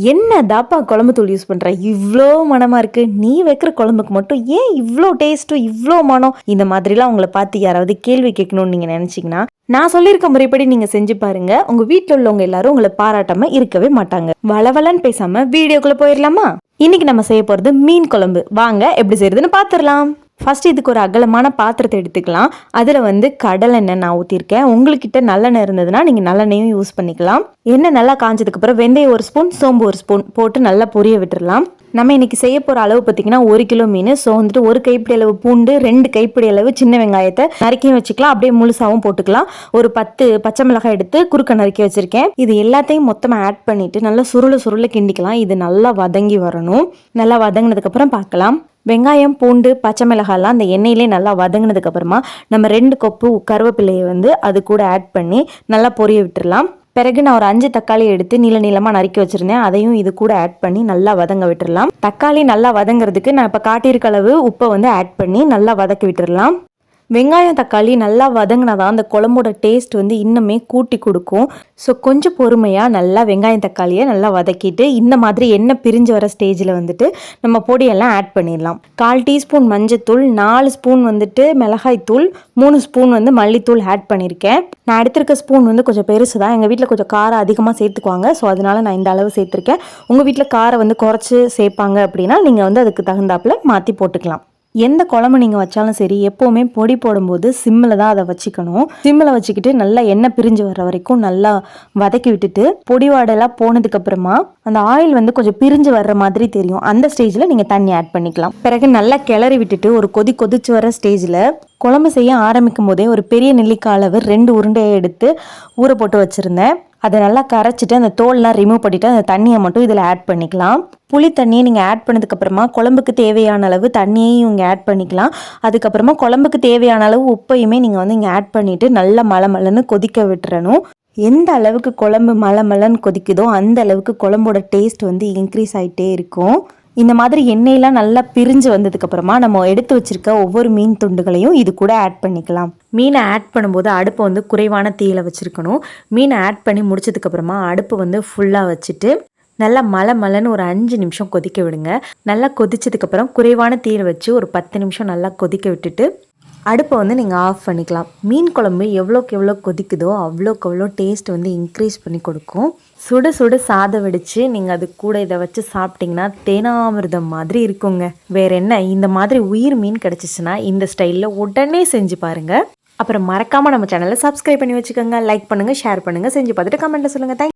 என்னதாப்பா குழம்பு தூள் யூஸ் பண்ற? இவ்ளோ மணமா இருக்கு. நீ வைக்கிற குழம்புக்கு மட்டும் ஏன் இவ்ளோ டேஸ்ட்டும் இவ்ளோ மனம்? இந்த மாதிரிலாம் உங்களை பார்த்து யாராவது கேள்வி கேட்கணும்னு நீங்க நினைச்சீங்கன்னா, நான் சொல்லியிருக்க முறைப்படி நீங்க செஞ்சு பாருங்க. உங்க வீட்ல உள்ளவங்க எல்லாரும் உங்களை பாராட்டாம இருக்கவே மாட்டாங்க. வளவலன்னு பேசாம வீடியோக்குள்ள போயிடலாமா? இன்னைக்கு நம்ம செய்ய போறது மீன் குழம்பு. வாங்க எப்படி செய்யறதுன்னு பாத்துரலாம். ஃபர்ஸ்ட் இதுக்கு ஒரு அகலமான பாத்திரத்தை எடுத்துக்கலாம். அதில் கடலெண்ணெய் நான் ஊற்றிருக்கேன். உங்கள்கிட்ட நல்லெண்ணெய் இருந்ததுன்னா நீங்கள் நல்லெண்ணெயும் யூஸ் பண்ணிக்கலாம். எண்ணெய் நல்லா காஞ்சதுக்கப்புறம் வெந்தயம் 1 ஸ்பூன், சோம்பு 1 ஸ்பூன் போட்டு நல்லா பொரிய விட்டுடலாம். நம்ம இன்னைக்கு செய்ய போகிற அளவு பார்த்தீங்கன்னா 1 கிலோ மீன். ஸோ ஒரு கைப்பிடி அளவு பூண்டு, 2 கைப்பிடி அளவு சின்ன வெங்காயத்தை நறுக்கியும் வச்சுக்கலாம், அப்படியே முழுசாகவும் போட்டுக்கலாம். ஒரு 10 பச்சை மிளகாய் எடுத்து குறுக்க நறுக்கி வச்சுருக்கேன். இது எல்லாத்தையும் மொத்தமாக ஆட் பண்ணிவிட்டு நல்லா சுருள கிண்டிக்கலாம். இது நல்லா வதங்கி வரணும். நல்லா வதங்கினதுக்கப்புறம் பார்க்கலாம். வெங்காயம், பூண்டு, பச்சை மிளகாய்லாம் அந்த எண்ணெயிலே நல்லா வதங்கினதுக்கு அப்புறமா நம்ம 2 கொப்பு கருவேப்பிலையை அது கூட ஆட் பண்ணி நல்லா பொரிய விட்டுடலாம். பிறகு நான் ஒரு 5 தக்காளி எடுத்து நீளமாக நறுக்கி வச்சிருந்தேன். அதையும் இது கூட ஆட் பண்ணி நல்லா வதங்க விட்டுடலாம். தக்காளி நல்லா வதங்கிறதுக்கு நான் இப்போ காட்டியிருக்க அளவு உப்பை ஆட் பண்ணி நல்லா வதக்கி விட்டுடலாம். வெங்காயம் தக்காளி நல்லா வதங்கினாதான் அந்த குழம்போட டேஸ்ட் இன்னுமே கூட்டி கொடுக்கும். ஸோ கொஞ்சம் பொறுமையாக நல்லா வெங்காயம் தக்காளியை நல்லா வதக்கிட்டு இந்த மாதிரி எண்ணெய் பிரிஞ்சு வர ஸ்டேஜில் நம்ம பொடியெல்லாம் ஆட் பண்ணிடலாம். 1/4 டீஸ்பூன் மஞ்சத்தூள், 4 ஸ்பூன் மிளகாய் தூள், 3 ஸ்பூன் மல்லித்தூள் ஆட் பண்ணியிருக்கேன். நான் எடுத்திருக்க ஸ்பூன் கொஞ்சம் பெருசு தான். எங்கள் வீட்டில் கொஞ்சம் காரம் அதிகமாக சேர்த்துக்குவாங்க. ஸோ அதனால நான் இந்த அளவு சேர்த்துருக்கேன். உங்கள் வீட்டில் காரம் குறைச்சி சேர்ப்பாங்க அப்படின்னா நீங்கள் அதுக்கு தகுந்தாப்புல மாற்றி போட்டுக்கலாம். எந்த குழம்பு நீங்கள் வச்சாலும் சரி, எப்போவுமே பொடி போடும்போது சிம்மில் தான் அதை வச்சுக்கணும். சிம்மில் வச்சுக்கிட்டு நல்லா எண்ணெய் பிரிஞ்சு வர வரைக்கும் நல்லா வதக்கி விட்டுட்டு பொடி வாடெல்லாம் போனதுக்கப்புறமா அந்த ஆயில் கொஞ்சம் பிரிஞ்சு வர்ற மாதிரி தெரியும். அந்த ஸ்டேஜில் நீங்கள் தண்ணி ஆட் பண்ணிக்கலாம். பிறகு நல்லா கிளறி விட்டுட்டு ஒரு கொதிச்சு வர ஸ்டேஜில் குழம்பு செய்ய ஆரம்பிக்கும் போதே ஒரு பெரிய நெல்லிக்காய் அளவு 2 உருண்டையை எடுத்து ஊற போட்டு வச்சுருந்தேன். அதை நல்லா கரைச்சிட்டு அந்த தோல்லாம் ரிமூவ் பண்ணிவிட்டு அந்த தண்ணியை மட்டும் இதில் ஆட் பண்ணிக்கலாம். புளி தண்ணியை நீங்கள் ஆட் பண்ணதுக்கப்புறமா குழம்புக்கு தேவையான அளவு தண்ணியையும் இங்கே ஆட் பண்ணிக்கலாம். அதுக்கப்புறமா குழம்புக்கு தேவையான அளவு உப்பையுமே நீங்கள் இங்கே ஆட் பண்ணிவிட்டு நல்லா மலன்னு கொதிக்க விட்டுறணும். எந்த அளவுக்கு குழம்பு மலன்னு கொதிக்குதோ அந்த அளவுக்கு குழம்போட டேஸ்ட் இன்க்ரீஸ் ஆகிட்டே இருக்கும். இந்த மாதிரி எண்ணெயெல்லாம் நல்லா பிரிஞ்சு வந்ததுக்கப்புறமா நம்ம எடுத்து வச்சிருக்க ஒவ்வொரு மீன் துண்டுகளையும் இது கூட ஆட் பண்ணிக்கலாம். மீனை ஆட் பண்ணும்போது அடுப்பை குறைவான தீயில வச்சுருக்கணும். மீனை ஆட் பண்ணி முடிச்சதுக்கப்புறமா அடுப்பு ஃபுல்லாக வச்சுட்டு நல்லா மலன்னு ஒரு 5 நிமிஷம் கொதிக்க விடுங்க. நல்லா கொதிச்சதுக்கப்புறம் குறைவான தீயில வச்சு ஒரு 10 நிமிஷம் நல்லா கொதிக்க விட்டுட்டு அடுப்பை நீங்கள் ஆஃப் பண்ணிக்கலாம். மீன் குழம்பு எவ்வளோக்கு எவ்வளோ கொதிக்குதோ அவ்வளோக்கு அவ்வளோ டேஸ்ட் இன்க்ரீஸ் பண்ணி கொடுக்கும். சுட சாதம் வடித்து நீங்கள் அது கூட இதை வச்சு சாப்பிட்டிங்கன்னா தேனாமிர்தம் மாதிரி இருக்குங்க. வேற என்ன, இந்த மாதிரி உயிர் மீன் கிடச்சிச்சின்னா இந்த ஸ்டைலில் உடனே செஞ்சு பாருங்கள். அப்புறம் மறக்காமல் நம்ம சேனலை சப்ஸ்கிரைப் பண்ணி வச்சுக்கோங்க. லைக் பண்ணுங்கள், ஷேர் பண்ணுங்கள், செஞ்சு பார்த்துட்டு கமெண்ட்டில் சொல்லுங்கள். தேங்க்யூ.